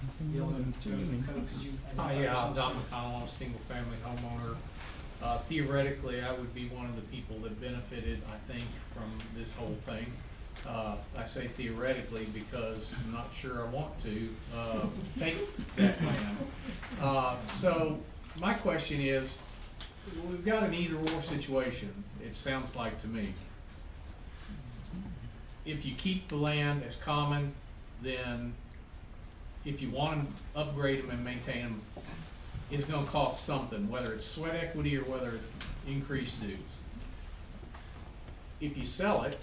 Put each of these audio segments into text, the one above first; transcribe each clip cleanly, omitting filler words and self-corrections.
Yeah, I'm Don McConnell, I'm a single-family homeowner. Theoretically, I would be one of the people that benefited, I think, from this whole thing. I say theoretically because I'm not sure I want to take that land. So my question is, we've got an either-or situation, it sounds like to me. If you keep the land as common, then if you want to upgrade them and maintain them, it's going to cost something, whether it's sweat equity or whether it's increased dues. If you sell it,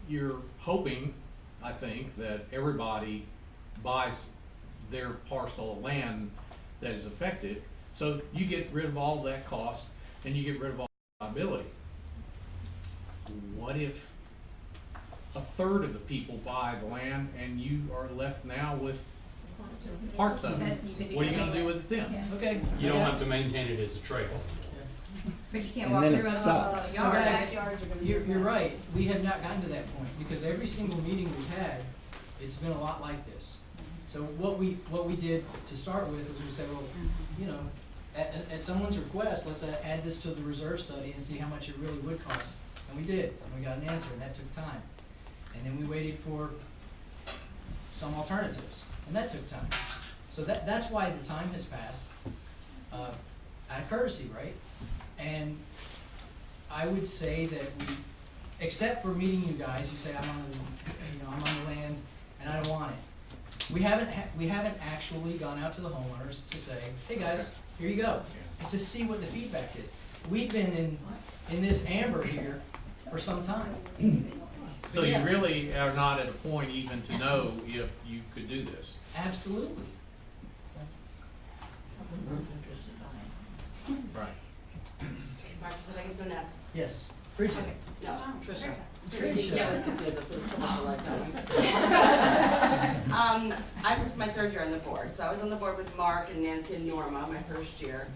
you're hoping, I think, that everybody buys their parcel of land that is affected, so you get rid of all that cost and you get rid of all the liability. What if a third of the people buy the land and you are left now with parts of it? What are you going to do with it then? Okay. You don't have to maintain it as a trail. But you can't walk through it on the So yard. guys, you're right. We have not gotten to that point because every single meeting we've had, it's been a lot like this. So what we did to start with was we said, well, you know, at someone's request, let's add this to the reserve study and see how much it really would cost. And we did, and we got an answer, and that took time. And then we waited for some alternatives, and that took time. So that's why the time has passed, out of courtesy, right? And I would say that we, except for meeting you guys, you say I'm on the land and I don't want it. We haven't actually gone out to the homeowners to say, hey guys, here you go, and to see what the feedback is. We've been in this amber here for some time. So you really are not at a point even to know if you could do this? Absolutely. Right. Marcus, if I can go next. Yes. Bridget. Okay. No, Tricia. Tricia. Yeah, I was confused. That's what so much alike. I was my third year on the board. So I was on the board with Mark and Nancy and Norma my first year.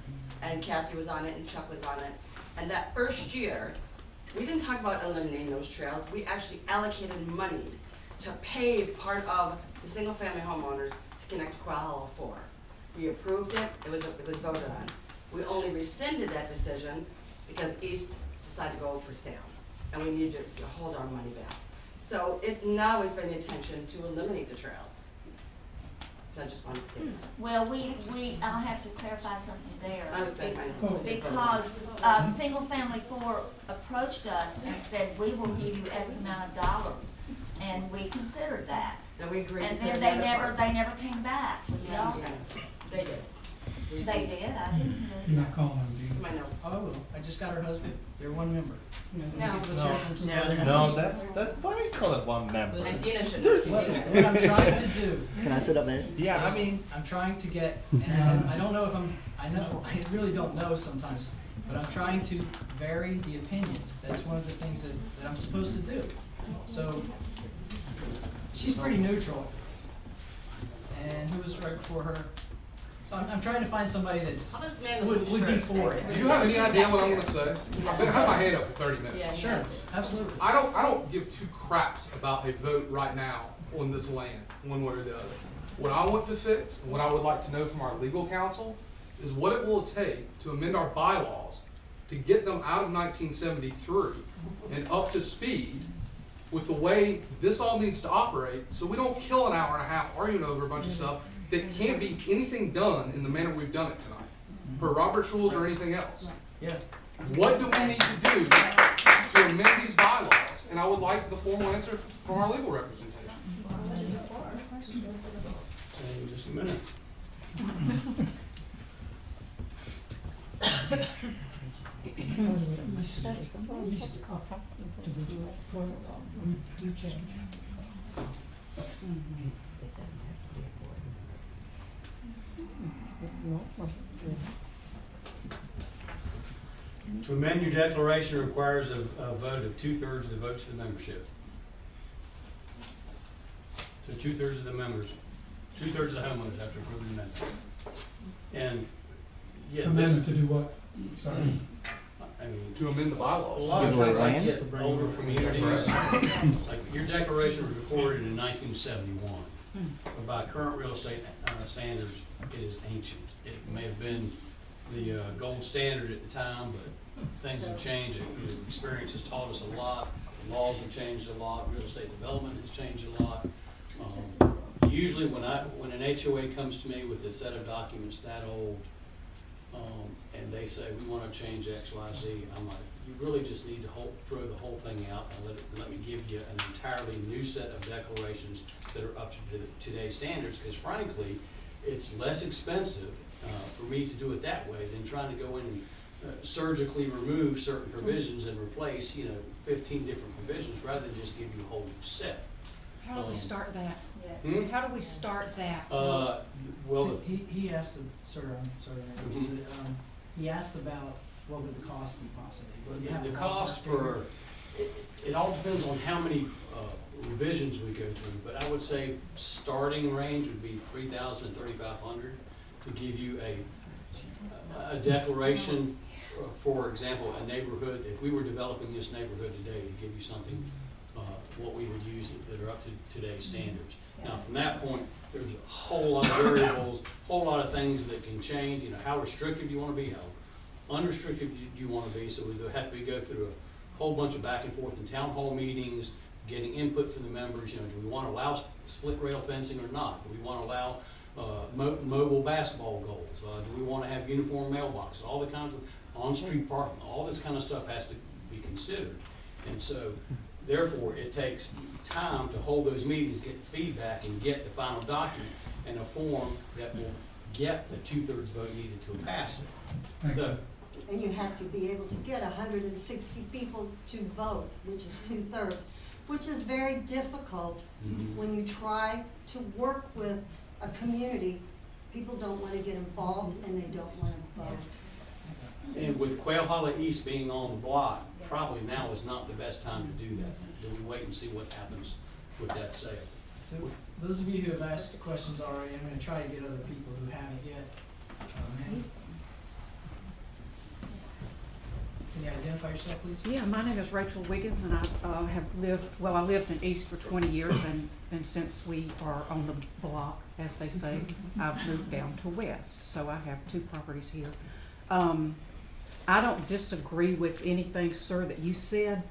And Kathy was on it and Chuck was on it. And that first year, we didn't talk about eliminating those trails. We actually allocated money to pave part of the single-family homeowners to connect to Quail Hollow 4. We approved it. It was voted on. We only rescinded that decision because East decided to go for sale, and we need to hold our money back. So it now has been the intention to eliminate the trails. So I just wanted to say that. Well, I'll have to clarify something there. I would think I- Because Single Family 4 approached us and said, we will give you X amount of dollars. And we considered that. And we agreed. And to then put they another part. never came back. Yeah, okay. They did. They did, I didn't. You're not calling them, do you? My note. Oh, I just got her husband. They're one member. No. No, that's why we call it one member. And Dina should know. What I'm trying to do. Can I sit up there? Yeah, I mean, I'm trying to get, and I don't know if I really don't know sometimes, but I'm trying to vary the opinions. That's one of the things that I'm supposed to do. So, she's pretty neutral. And who was right before her? So I'm trying to find somebody I'll just man that the would be shirt. for it. Do you have any idea what I'm going to say? I've been had my hand up for 30 minutes. Yeah, Sure, absolutely. I don't give two craps about a vote right now on this land, one way or the other. What I want to fix, and what I would like to know from our legal counsel, is what it will take to amend our bylaws to get them out of 1973 and up to speed with the way this all needs to operate, so we don't kill an hour and a half arguing over a bunch of stuff that can't be anything done in the manner we've done it tonight, per Robert's rules or anything else. Yeah. What do we need to do to amend these bylaws? And I would like the formal answer from our legal representation. In just a minute. To amend your declaration requires a vote of 2/3 of the votes of the membership. So 2/3 of the members, 2/3 of the homeowners have to approve the amendment. And yeah, this, Amendment to do what? Sorry. I mean, To amend the a bylaws. lot of Give away times I land? get older communities, like your declaration was recorded in 1971. By current real estate standards, it is ancient. It may have been the gold standard at the time, but things have changed. Experience has taught us a lot. Laws have changed a lot. Real estate development has changed a lot. Usually when an HOA comes to me with a set of documents that old, and they say, we want to change X, Y, Z, I'm like, you really just need to throw the whole thing out and let me give you an entirely new set of declarations that are up to today's standards, because frankly, it's less expensive for me to do it that way than trying to go in and surgically remove certain provisions and replace, 15 different provisions, rather than just give you a whole set. How do we start that? Hmm? How do we start that? Well, He asked, sir, I'm sorry, Mhm. he asked about what would the cost be possibly? Do you have the a cost ballpark figure? it all depends on how many revisions we go through, but I would say starting range would be 3,000 to 3,500 to give you a declaration. For example, a neighborhood, if we were developing this neighborhood today, to give you something, what we would use that are up to today's standards. Now, from that point, there's a whole lot of variables, whole lot of things that can change. How restrictive do you want to be, how unrestricted do you want to be? So we have to go through a whole bunch of back and forth in town hall meetings, getting input from the members. Do we want to allow split rail fencing or not? Do we want to allow mobile basketball goals? Do we want to have uniform mailboxes? All the kinds of on-street parking, all this kind of stuff has to be considered. And so, therefore, it takes time to hold those meetings, get feedback, and get the final document in a form that will get the 2/3 vote needed to pass it. So, And you have to be able to get 160 people to vote, which is 2/3, which is very difficult when you try to work with a community. People don't want to get involved and they don't want to vote. and with Quail Hollow East being on the block, probably now is not the best time to do that. Do we wait and see what happens with that sale? So, those of you who have asked questions already, I'm gonna try to get other people who haven't yet. Can you identify yourself, please? Yeah, my name is Rachel Wiggins, and I lived in East for 20 years, and since we are on the block, as they say, I've moved down to West, so I have 2 properties here. I don't disagree with anything, sir, that you said,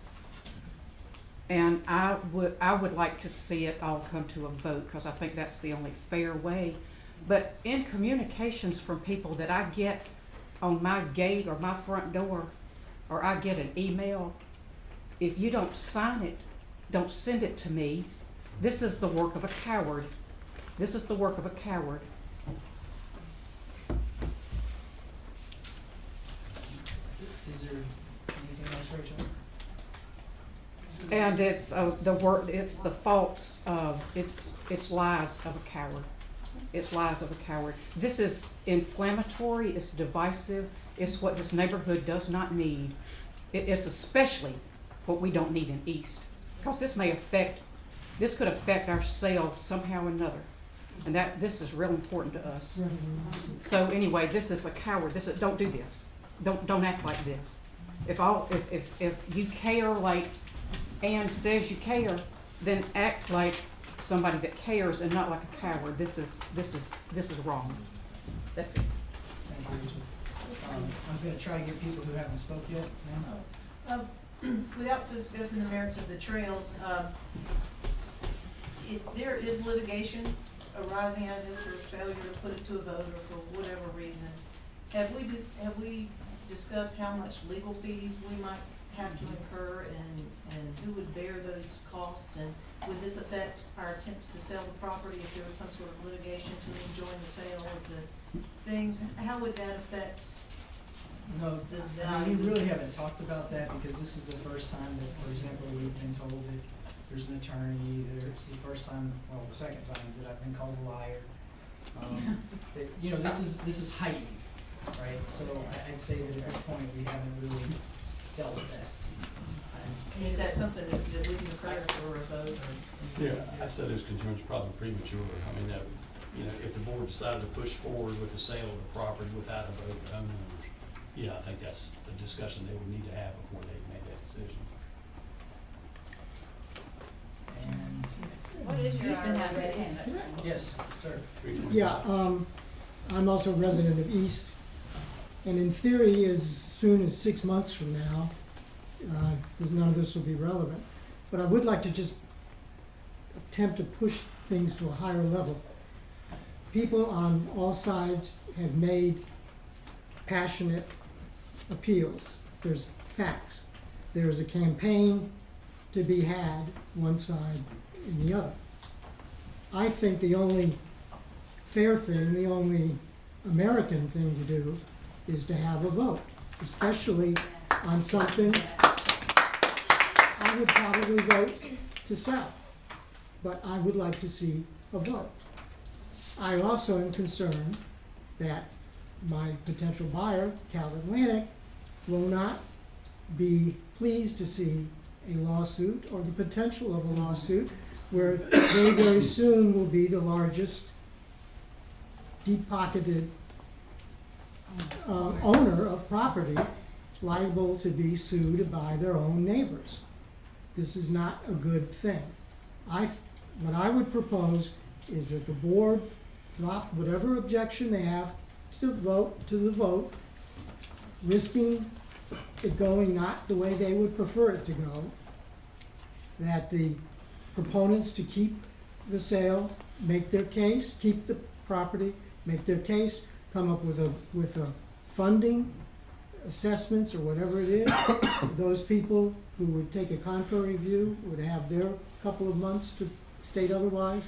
and I would like to see it all come to a vote, because I think that's the only fair way. But in communications from people that I get on my gate or my front door, or I get an email, if you don't sign it, don't send it to me. This is the work of a coward. This is the work of a coward. Is there anything else, Rachel? And it's it's the faults of, it's lies of a coward. It's lies of a coward. This is inflammatory, it's divisive, it's what this neighborhood does not need. It's especially what we don't need in East. Because this could affect our sales somehow or another. And this is real important to us. So anyway, this is a coward. Don't do this. Don't act like this. If you care like Ann says you care, then act like somebody that cares and not like a coward. This is wrong. That's it. Thank you, Rachel. I'm gonna try to get people who haven't spoke yet. Ma'am? Without discussing the merits of the trails, if there is litigation arising out of this, or failure to put it to a vote, or for whatever reason, have we discussed how much legal fees we might have to incur, and who would bear those costs, and would this affect our attempts to sell the property if there was some sort of litigation to enjoin the sale of the things? How would that affect? No, we really haven't talked about that, because this is the first time that, for example, we've been told that there's an attorney, it's the first time, well, the second time that I've been called a liar. This is heightened, right? So I'd say that at this point, we haven't really dealt with that. Is that something that wouldn't occur for a vote? Yeah, I said those concerns are probably premature. I mean, if the board decided to push forward with the sale of the property without a vote of homeowners, yeah, I think that's the discussion they would need to have before they make that decision. And What is your He's been having hourly it rate? in. Yes, sir. Yeah, I'm also a resident of East, and in theory, as soon as 6 months from now, because none of this will be relevant, but I would like to just attempt to push things to a higher level. People on all sides have made passionate appeals. There's facts. There's a campaign to be had, one side and the other. I think the only fair thing, the only American thing to do is to have a vote, especially on something I would probably vote to sell, but I would like to see a vote. I also am concerned that my potential buyer, Cal Atlantic, will not be pleased to see a lawsuit or the potential of a lawsuit where they very soon will be the largest deep-pocketed owner of property liable to be sued by their own neighbors. This is not a good thing. What I would propose is that the board drop whatever objection they have to the vote, risking it going not the way they would prefer it to go, that the proponents to keep the sale make their case, keep the property, make their case, come up with a funding, assessments or whatever it is. Those people who would take a contrary view would have their couple of months to state otherwise.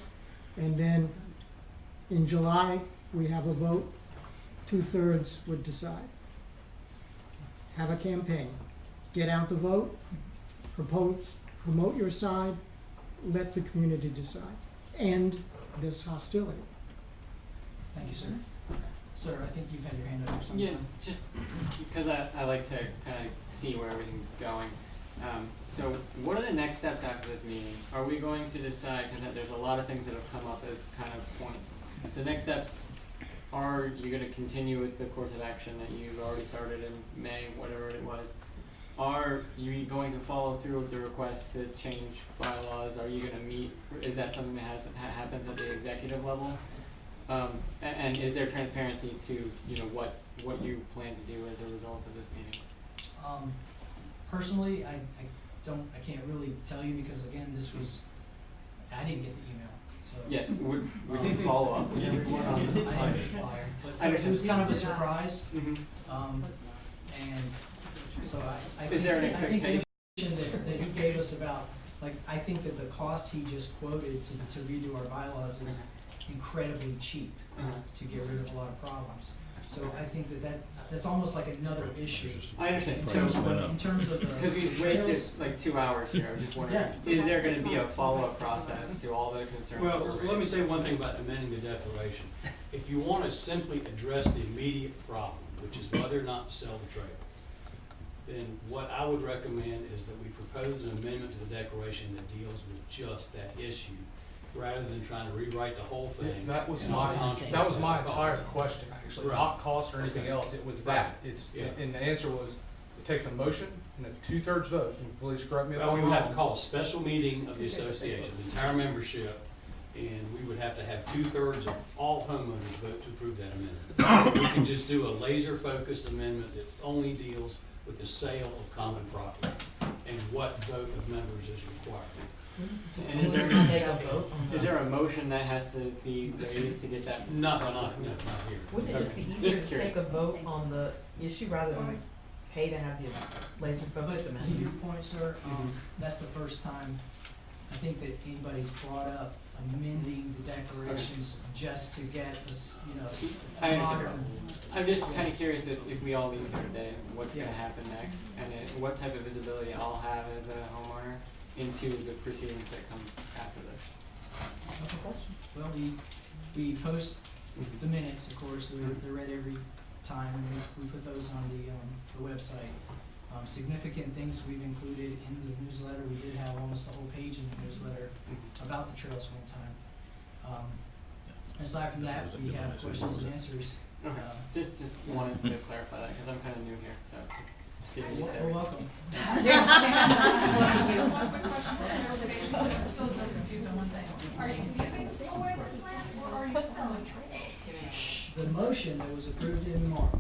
And then in July, we have a vote, 2/3 would decide. Have a campaign, get out the vote, promote your side, let the community decide. End this hostility. Thank you, sir. Sir, I think you've had your hand up or something. Yeah, just because I like to kind of see where everything's going. So what are the next steps after this meeting? Are we going to decide, because there's a lot of things that have come up as kind of points. So next steps, are you going to continue with the course of action that you've already started in May, whatever it was? Are you going to follow through with the request to change bylaws? Are you going to meet? Is that something that happens at the executive level? And is there transparency to what you plan to do as a result of this meeting? Personally, I can't really tell you because again, I didn't get the email. So Yes, we can follow up with everyone I on didn't get the flyer, but so it was kind of a surprise. And so I Is there an think the expectation? information that he gave us about, like, I think that the cost he just quoted to redo our bylaws is incredibly cheap to get rid of a lot of problems. So I think that's almost like another issue. I understand. In terms of the Because we've wasted like 2 hours here, I'm just wondering, is there going to be a follow-up process to all the concerns? Well, that were let me raised? say one thing about amending the declaration. If you want to simply address the immediate problem, which is whether or not to sell the trailer, then what I would recommend is that we propose an amendment to the declaration that deals with just that issue, rather than trying to rewrite the whole thing. That was and my all entire question, actually, not cost or anything else, it was that. Yeah. And the answer was, it takes a motion and a 2/3 vote, and please correct me if Well, I'm we would have to wrong. call a special meeting of the association, the entire membership, and we would have to have 2/3 of all homeowners vote to approve that amendment. We can just do a laser-focused amendment that only deals with the sale of common property and what vote of members is required. And is there a motion that has to be raised to get that? Not here. Wouldn't it just be Okay. easier Just to curious. take a vote on the issue rather than pay to have the laser But focused to your amendment? point, sir, that's the first time I think that anybody's brought up amending the declarations just to get this, I understand. modern. I'm just kind of curious if we all leave here today, what's going to Yeah. happen next, and what type of visibility I'll have as a homeowner into the proceedings that come after this. That's a question. Well, we post the minutes, of course, they're read every time, and we put those on the website. Significant things we've included in the newsletter. We did have almost a whole page in the newsletter about the trails one time. Aside from that, we have questions and answers. Okay. Just wanted to clarify that because I'm kind of new here. So. opportunity Well, to. welcome. One quick question for clarification, I'm still a little confused on one thing. Are you giving away this land or are you selling it? The motion that was approved in March